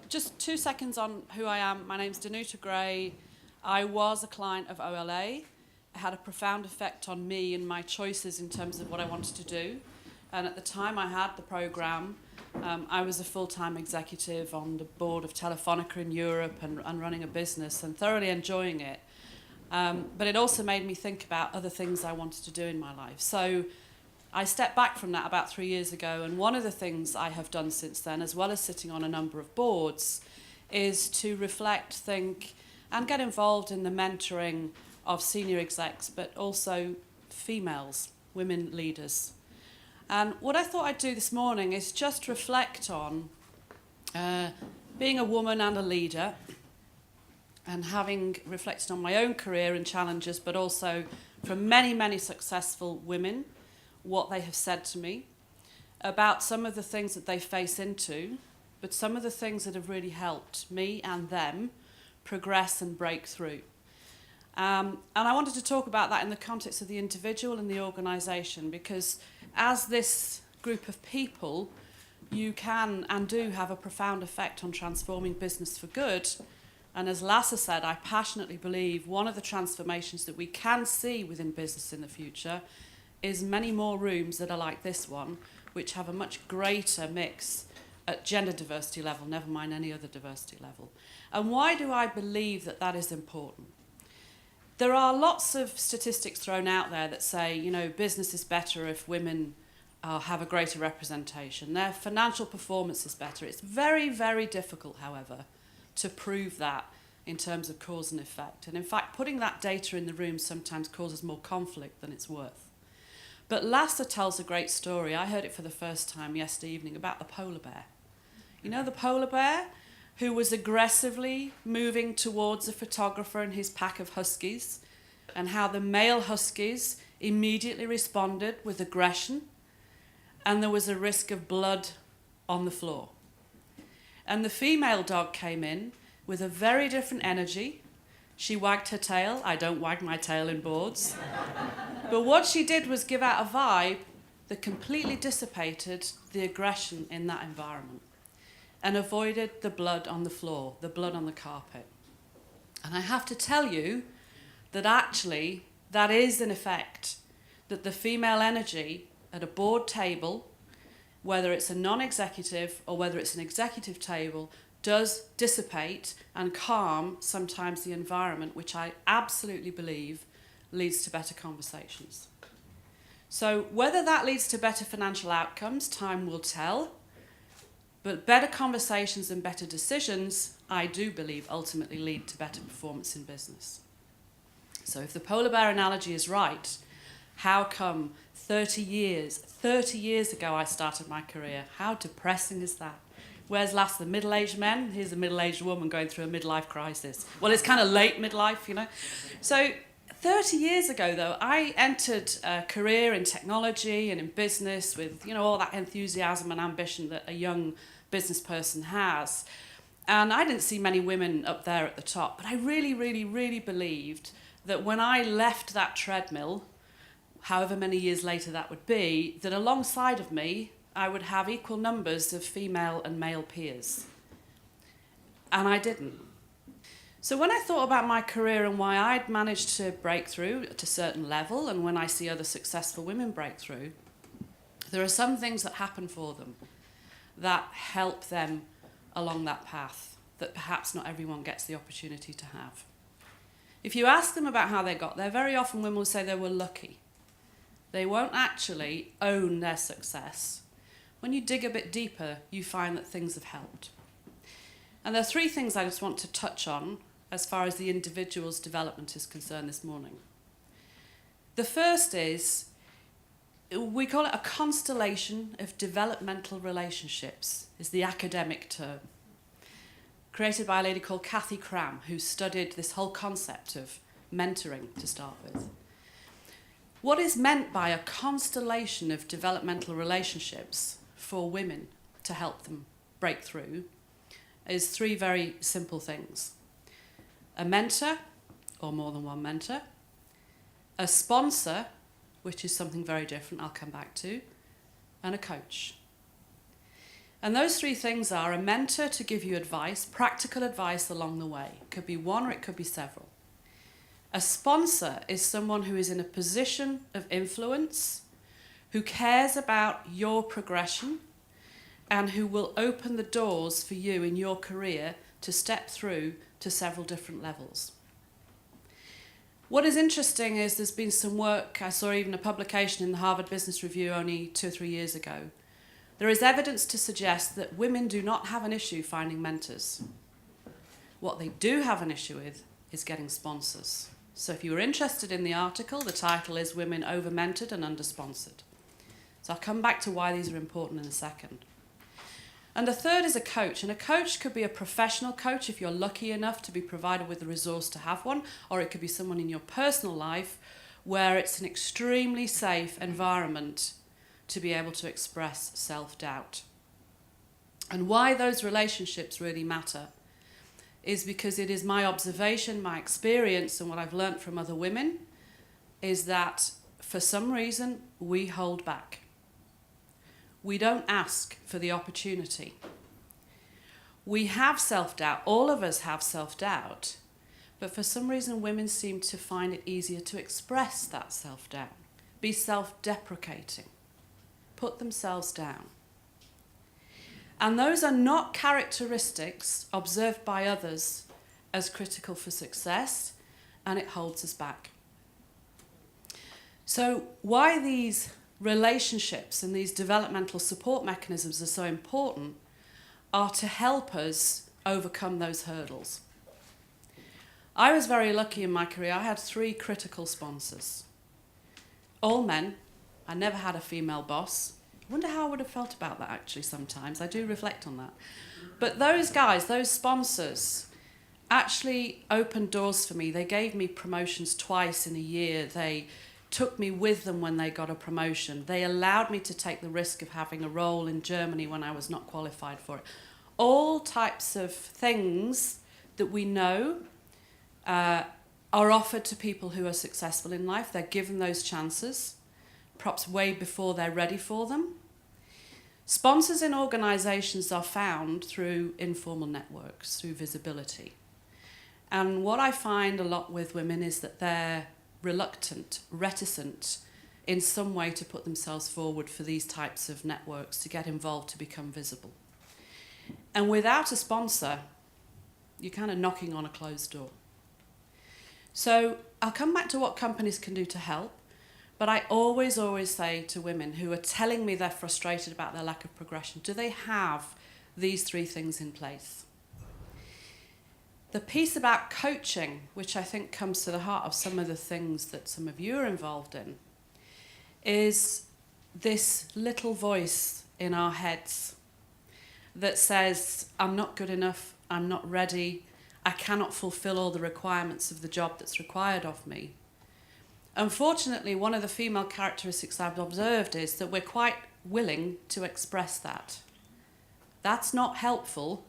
Just 2 seconds on who I am. My name's Danuta Gray. I was a client of OLA. It had a profound effect on me and my choices in terms of what I wanted to do. And at the time I had the programme, I was a full-time executive on the board of Telefonica in Europe and running a business and thoroughly enjoying it. But it also made me think about other things I wanted to do in my life. So I stepped back from that about 3 years ago, and one of the things I have done since then, as well as sitting on a number of boards, is to reflect, think, and get involved in the mentoring of senior execs, but also females, women leaders. And what I thought I'd do this morning is just reflect on being a woman and a leader, and having reflected on my own career and challenges, but also from many, many successful women, what they have said to me about some of the things that they face into, but some of the things that have really helped me and them progress and break through. And I wanted to talk about that in the context of the individual and the organisation, because as this group of people, you can and do have a profound effect on transforming business for good. And as Lasse said, I passionately believe one of the transformations that we can see within business in the future is many more rooms that are like this one, which have a much greater mix at gender diversity level, never mind any other diversity level. And why do I believe that that is important? There are lots of statistics thrown out there that say, you know, business is better if women have a greater representation. Their financial performance is better. It's very, very difficult, however, to prove that in terms of cause and effect. And in fact, putting that data in the room sometimes causes more conflict than it's worth. But Lasse tells a great story. I heard it for the first time yesterday evening about the polar bear. You know the polar bear who was aggressively moving towards a photographer and his pack of huskies, and how the male huskies immediately responded with aggression, and there was a risk of blood on the floor. And the female dog came in with a very different energy. She wagged her tail. I don't wag my tail in boards. But what she did was give out a vibe that completely dissipated the aggression in that environment and avoided the blood on the floor, the blood on the carpet. And I have to tell you that actually that is an effect, that the female energy at a board table, whether it's a non-executive or whether it's an executive table, does dissipate and calm sometimes the environment, which I absolutely believe leads to better conversations. So whether that leads to better financial outcomes, time will tell, but better conversations and better decisions, I do believe, ultimately lead to better performance in business. So if the polar bear analogy is right, how come 30 years ago I started my career? How depressing is that? Where's Lasse, the middle-aged men? Here's a middle-aged woman going through a midlife crisis. Well, it's kind of late midlife, you know. So 30 years ago, though, I entered a career in technology and in business with, you know, all that enthusiasm and ambition that a young business person has. And I didn't see many women up there at the top, but I really, really, really believed that when I left that treadmill, however many years later that would be, that alongside of me, I would have equal numbers of female and male peers. And I didn't. So when I thought about my career and why I'd managed to break through at a certain level, and when I see other successful women break through, there are some things that happen for them that help them along that path that perhaps not everyone gets the opportunity to have. If you ask them about how they got there, very often women will say they were lucky. They won't actually own their success. When you dig a bit deeper, you find that things have helped. And there are three things I just want to touch on as far as the individual's development is concerned this morning. The first is, we call it a constellation of developmental relationships, is the academic term, created by a lady called Kathy Cram, who studied this whole concept of mentoring to start with. What is meant by a constellation of developmental relationships for women to help them break through is three very simple things. A mentor, or more than one mentor, a sponsor, which is something very different I'll come back to, and a coach. And those three things are a mentor to give you advice, practical advice along the way. It could be one or it could be several. A sponsor is someone who is in a position of influence, who cares about your progression, and who will open the doors for you in your career to step through to several different levels. What is interesting is there's been some work, I saw even a publication in the Harvard Business Review only 2 or 3 years ago. There is evidence to suggest that women do not have an issue finding mentors. What they do have an issue with is getting sponsors. So if you were interested in the article, the title is Women Over-Mentored and Under-Sponsored. So I'll come back to why these are important in a second. And the third is a coach. And a coach could be a professional coach if you're lucky enough to be provided with the resource to have one, or it could be someone in your personal life where it's an extremely safe environment to be able to express self-doubt. And why those relationships really matter is because it is my observation, my experience, and what I've learnt from other women is that for some reason we hold back. We don't ask for the opportunity. We have self-doubt, all of us have self-doubt, but for some reason women seem to find it easier to express that self-doubt, be self-deprecating, put themselves down. And those are not characteristics observed by others as critical for success, and it holds us back. So why these relationships and these developmental support mechanisms are so important are to help us overcome those hurdles. I was very lucky in my career. I had 3 critical sponsors. All men. I never had a female boss. I wonder how I would have felt about that actually sometimes. I do reflect on that. But those guys, those sponsors, actually opened doors for me. They gave me promotions twice in a year. They took me with them when they got a promotion. They allowed me to take the risk of having a role in Germany when I was not qualified for it. All types of things that we know are offered to people who are successful in life. They're given those chances, perhaps way before they're ready for them. Sponsors in organisations are found through informal networks, through visibility. And what I find a lot with women is that they're reluctant, reticent in some way to put themselves forward for these types of networks, to get involved, to become visible. And without a sponsor, you're kind of knocking on a closed door. So I'll come back to what companies can do to help, but I always say to women who are telling me they're frustrated about their lack of progression, do they have these 3 things in place? The piece about coaching, which I think comes to the heart of some of the things that some of you are involved in, is this little voice in our heads that says, I'm not good enough, I'm not ready, I cannot fulfill all the requirements of the job that's required of me. Unfortunately, one of the female characteristics I've observed is that we're quite willing to express that. That's not helpful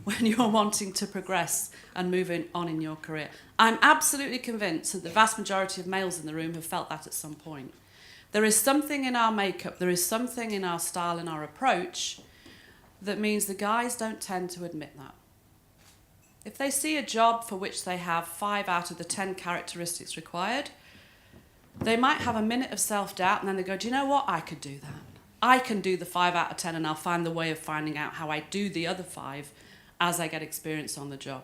when you're wanting to progress and move on in your career. I'm absolutely convinced that the vast majority of males in the room have felt that at some point. There is something in our makeup, there is something in our style and our approach that means the guys don't tend to admit that. If they see a job for which they have 5 out of the 10 characteristics required, they might have a minute of self-doubt and then they go, do you know what, I could do that. I can do the 5 out of 10 and I'll find the way of finding out how I do the other 5 as I get experience on the job.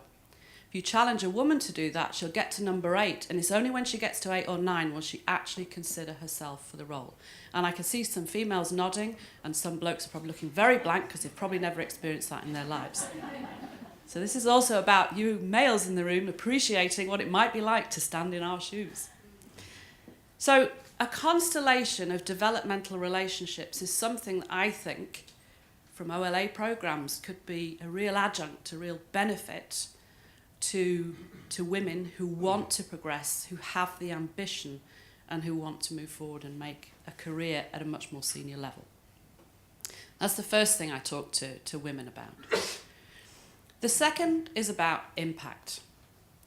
If you challenge a woman to do that, she'll get to number 8, and it's only when she gets to 8 or 9 will she actually consider herself for the role. And I can see some females nodding, and some blokes are probably looking very blank because they've probably never experienced that in their lives. So this is also about you males in the room appreciating what it might be like to stand in our shoes. So a constellation of developmental relationships is something that I think from OLA programs could be a real adjunct, a real benefit to women who want to progress, who have the ambition and who want to move forward and make a career at a much more senior level. That's the first thing I talk to women about. The second is about impact.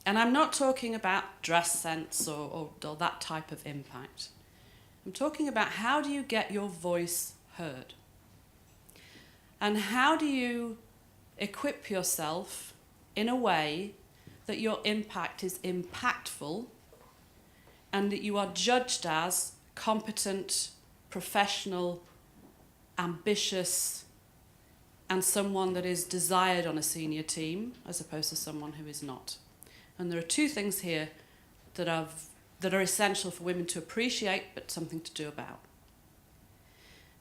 And I'm not talking about dress sense or that type of impact. I'm talking about how do you get your voice heard. And how do you equip yourself in a way that your impact is impactful and that you are judged as competent, professional, ambitious, and someone that is desired on a senior team as opposed to someone who is not. And there are two things here that are essential for women to appreciate but something to do about.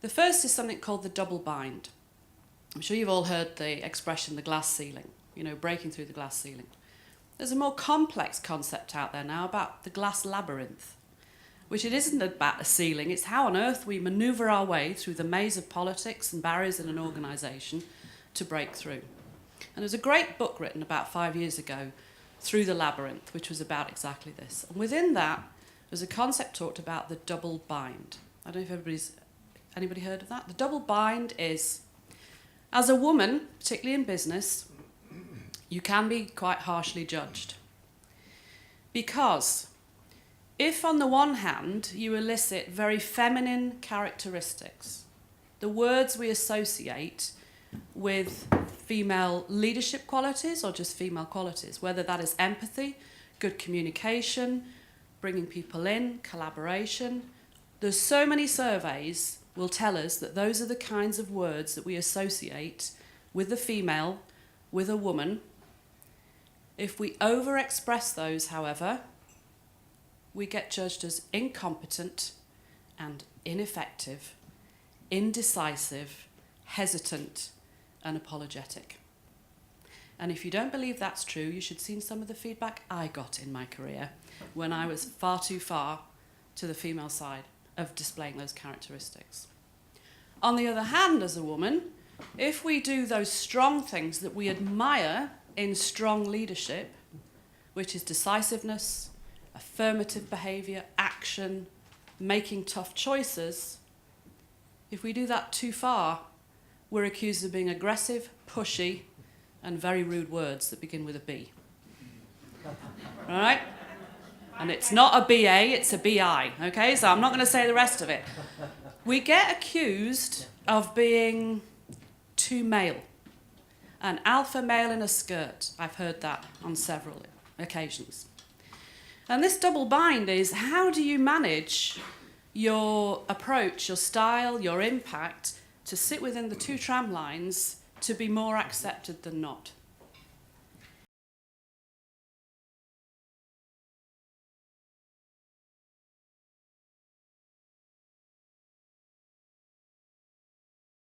The first is something called the double bind. I'm sure you've all heard the expression the glass ceiling, breaking through the glass ceiling. There's a more complex concept out there now about the glass labyrinth, which it isn't about a ceiling, it's how on earth we manoeuvre our way through the maze of politics and barriers in an organisation to break through. And there's a great book written about 5 years ago, Through the Labyrinth, which was about exactly this. And within that, there's a concept talked about the double bind. I don't know if anybody heard of that? The double bind is, as a woman, particularly in business, you can be quite harshly judged. Because if on the one hand you elicit very feminine characteristics, the words we associate with female leadership qualities or just female qualities, whether that is empathy, good communication, bringing people in, collaboration, there's so many surveys will tell us that those are the kinds of words that we associate with the female, with a woman. If we overexpress those, however, we get judged as incompetent and ineffective, indecisive, hesitant, and apologetic. And if you don't believe that's true, you should have seen some of the feedback I got in my career when I was far too far to the female side of displaying those characteristics. On the other hand, as a woman, if we do those strong things that we admire in strong leadership, which is decisiveness, affirmative behaviour, action, making tough choices, if we do that too far, we're accused of being aggressive, pushy, and very rude words that begin with a B. All right? And it's not a BA, it's a BI, okay? So I'm not going to say the rest of it. We get accused of being too male. An alpha male in a skirt. I've heard that on several occasions. And this double bind is, how do you manage your approach, your style, your impact to sit within the two tram lines to be more accepted than not?